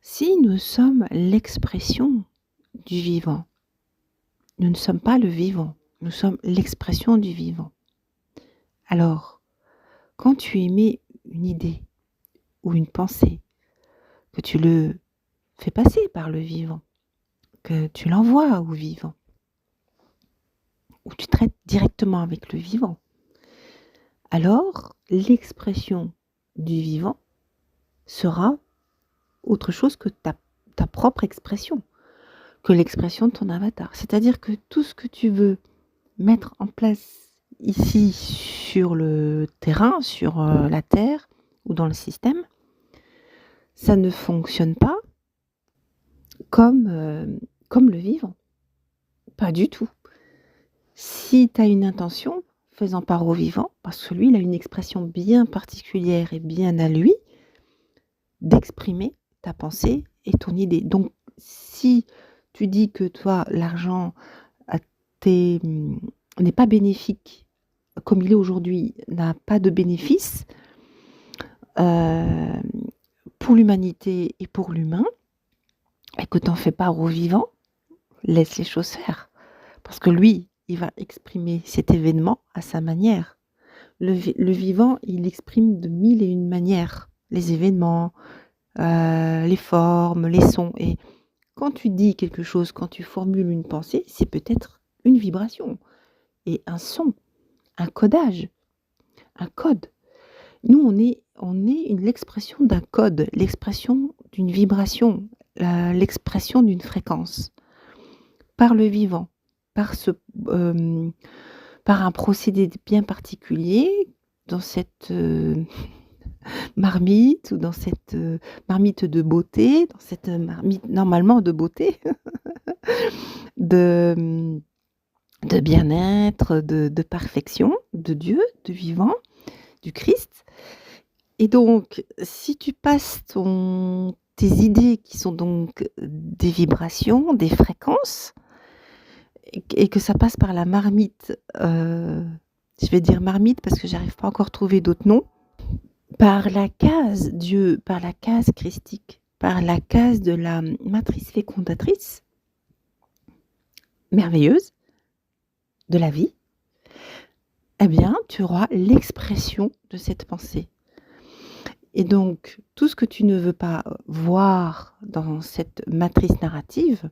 Si nous sommes l'expression du vivant, nous ne sommes pas le vivant, nous sommes l'expression du vivant. Alors, quand tu émets une idée ou une pensée, que tu le fais passer par le vivant, que tu l'envoies au vivant, ou tu traites directement avec le vivant, alors l'expression du vivant sera autre chose que ta propre expression, que l'expression de ton avatar. C'est-à-dire que tout ce que tu veux mettre en place ici sur le terrain, sur la terre ou dans le système, ça ne fonctionne pas comme le vivant. Pas du tout. Si tu as une intention, fais-en part au vivant, parce que lui, il a une expression bien particulière et bien à lui d'exprimer ta pensée et ton idée. Donc, si tu dis que toi, l'argent n'est pas bénéfique comme il est aujourd'hui, n'a pas de bénéfice euh, pour l'humanité et pour l'humain, et que tu en fais part au vivant, laisse les choses faire. Parce que lui, il va exprimer cet événement à sa manière. Le vivant, il exprime de mille et une manières les événements, les formes, les sons. Et quand tu dis quelque chose, quand tu formules une pensée, c'est peut-être une vibration et un son, un codage, un code. Nous, on est l'expression d'un code, l'expression d'une vibration, l'expression d'une fréquence, par le vivant, par, euh, par un procédé bien particulier dans cette marmite ou dans cette marmite de beauté, dans cette marmite normalement de beauté, de, de bien-être, de perfection, de Dieu, de vivant, du Christ. Et donc, si tu passes tes idées qui sont donc des vibrations, des fréquences, et que ça passe par la marmite, je vais dire marmite parce que j'arrive pas encore à trouver d'autres noms, par la case Dieu, par la case christique, par la case de la matrice fécondatrice, merveilleuse, de la vie, eh bien, tu auras l'expression de cette pensée. Et donc, tout ce que tu ne veux pas voir dans cette matrice narrative,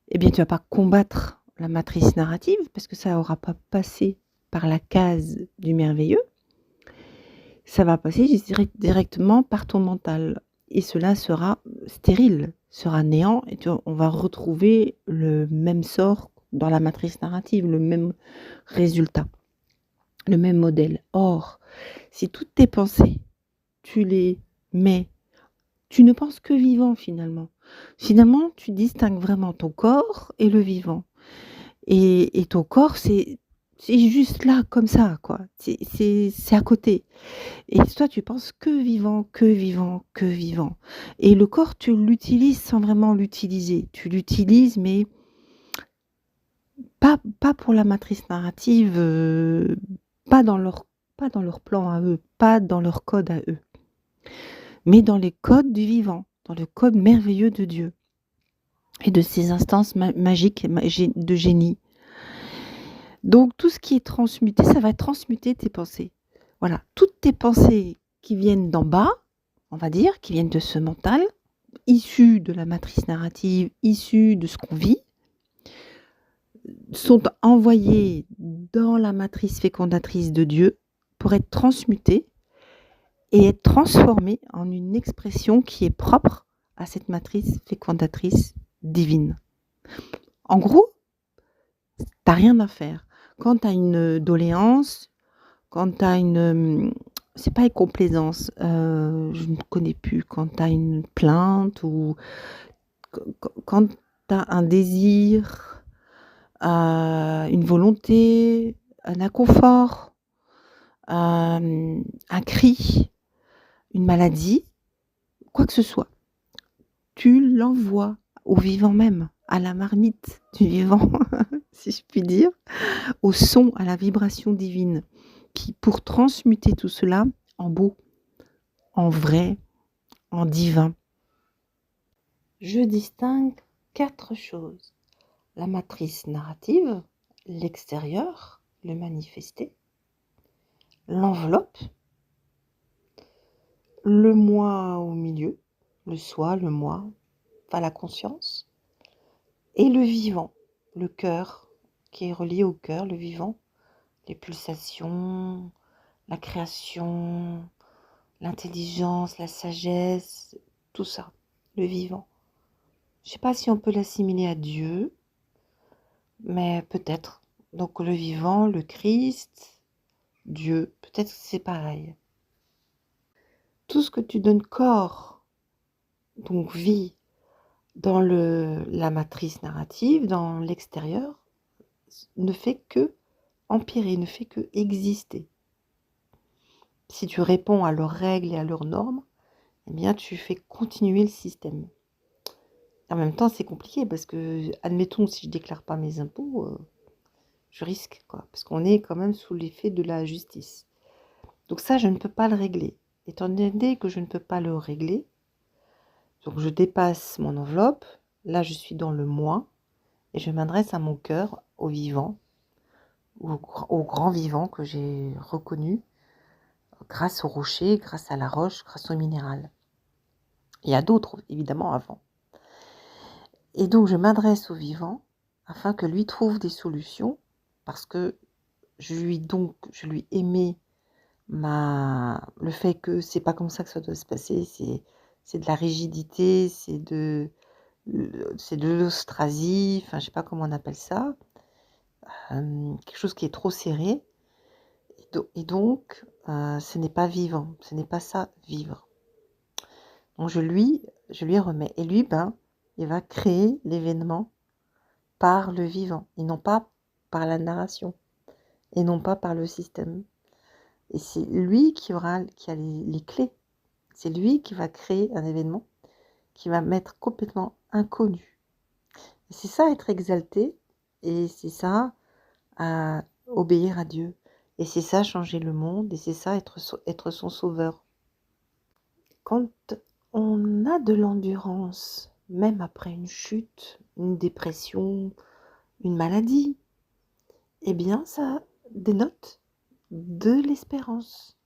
eh bien, tu vas pas combattre la matrice narrative parce que ça n'aura pas passé par la case du merveilleux. Ça va passer directement par ton mental. Et cela sera stérile, sera néant. Et on va retrouver le même sort dans la matrice narrative, le même résultat, le même modèle. Or, si toutes tes pensées, tu les mets, tu ne penses que vivant finalement. Finalement, tu distingues vraiment ton corps et le vivant. Et ton corps, c'est juste là, comme ça, quoi. C'est à côté. Et toi, tu penses que vivant, que vivant, que vivant. Et le corps, tu l'utilises sans vraiment l'utiliser. Tu l'utilises, mais pas pour la matrice narrative, pas dans leur plan à eux, pas dans leur code à eux, mais dans les codes du vivant, dans le code merveilleux de Dieu et de ces instances magiques de génie. Donc tout ce qui est transmuté, ça va transmuter tes pensées. Voilà, toutes tes pensées qui viennent d'en bas, on va dire, qui viennent de ce mental, issues de la matrice narrative, issues de ce qu'on vit, sont envoyées dans la matrice fécondatrice de Dieu pour être transmutées et être transformées en une expression qui est propre à cette matrice fécondatrice divine. En gros, t'as rien à faire. Quand tu as une doléance, quand tu as c'est pas une complaisance, je ne connais plus, quand tu as une plainte ou quand tu as un désir, une volonté, un inconfort, un cri, une maladie, quoi que ce soit, tu l'envoies au vivant même, à la marmite du vivant, si je puis dire, au son, à la vibration divine, qui pour transmuter tout cela en beau, en vrai, en divin. je distingue 4 choses. La matrice narrative, l'extérieur, le manifesté, l'enveloppe, le moi au milieu, le soi, le moi, enfin la conscience, et le vivant, le cœur, qui est relié au cœur, le vivant, les pulsations, la création, l'intelligence, la sagesse, tout ça, le vivant. Je ne sais pas si on peut l'assimiler à Dieu, mais peut-être. Donc le vivant, le Christ, Dieu, peut-être que c'est pareil. Tout ce que tu donnes corps, donc vie, dans la matrice narrative, dans l'extérieur, ne fait que empirer, ne fait que exister. Si tu réponds à leurs règles et à leurs normes, eh bien tu fais continuer le système. En même temps, c'est compliqué parce que, admettons, si je déclare pas mes impôts, je risque, quoi, parce qu'on est quand même sous l'effet de la justice. Donc ça, je ne peux pas le régler. Étant donné que je ne peux pas le régler, donc je dépasse mon enveloppe, là je suis dans le moi, et je m'adresse à mon cœur, au vivant, au grand vivant que j'ai reconnu, grâce au rocher, grâce à la roche, grâce au minéral. Il y a d'autres, évidemment, avant. Et donc je m'adresse au vivant, afin que lui trouve des solutions, parce que je lui émets le fait que c'est pas comme ça que ça doit se passer, c'est de la rigidité, c'est de l'ostrasie, enfin je sais pas comment on appelle ça, quelque chose qui est trop serré, et donc ce n'est pas vivant, ce n'est pas ça vivre. Donc je lui remets, et lui, il va créer l'événement par le vivant, et non pas par la narration, et non pas par le système. Et c'est lui qui a les clés. C'est lui qui va créer un événement qui va m'être complètement inconnu. Et c'est ça être exalté, et c'est ça obéir à Dieu. Et c'est ça changer le monde, et c'est ça être son sauveur. Quand on a de l'endurance, même après une chute, une dépression, une maladie, eh bien ça dénote de l'espérance.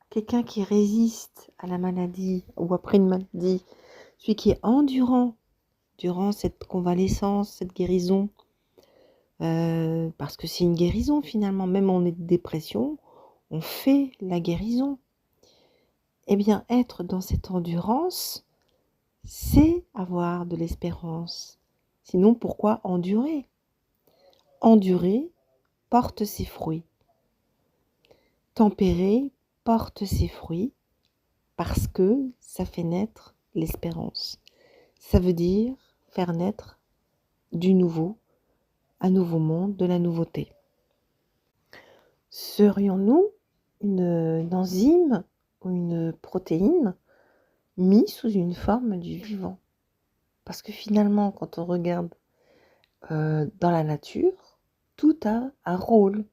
Quelqu'un qui résiste à la maladie ou après une maladie, celui qui est endurant durant cette convalescence, cette guérison, parce que c'est une guérison finalement, même en dépression, on fait la guérison. Eh bien, être dans cette endurance, c'est avoir de l'espérance. Sinon, pourquoi endurer ? Endurer porte ses fruits. Tempérer porte ses fruits parce que ça fait naître l'espérance. Ça veut dire faire naître du nouveau, un nouveau monde, de la nouveauté. Serions-nous une enzyme ou une protéine mis sous une forme du vivant ? Parce que finalement, quand on regarde dans la nature, tout a un rôle.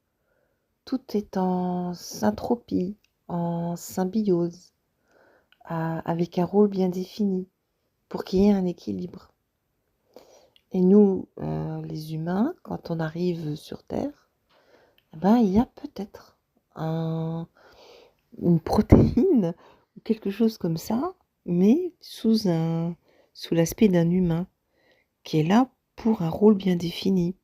Tout est en syntropie, en symbiose, avec un rôle bien défini pour qu'il y ait un équilibre. Et nous, les humains, quand on arrive sur Terre, il y a peut-être une protéine ou quelque chose comme ça, mais sous l'aspect d'un humain qui est là pour un rôle bien défini.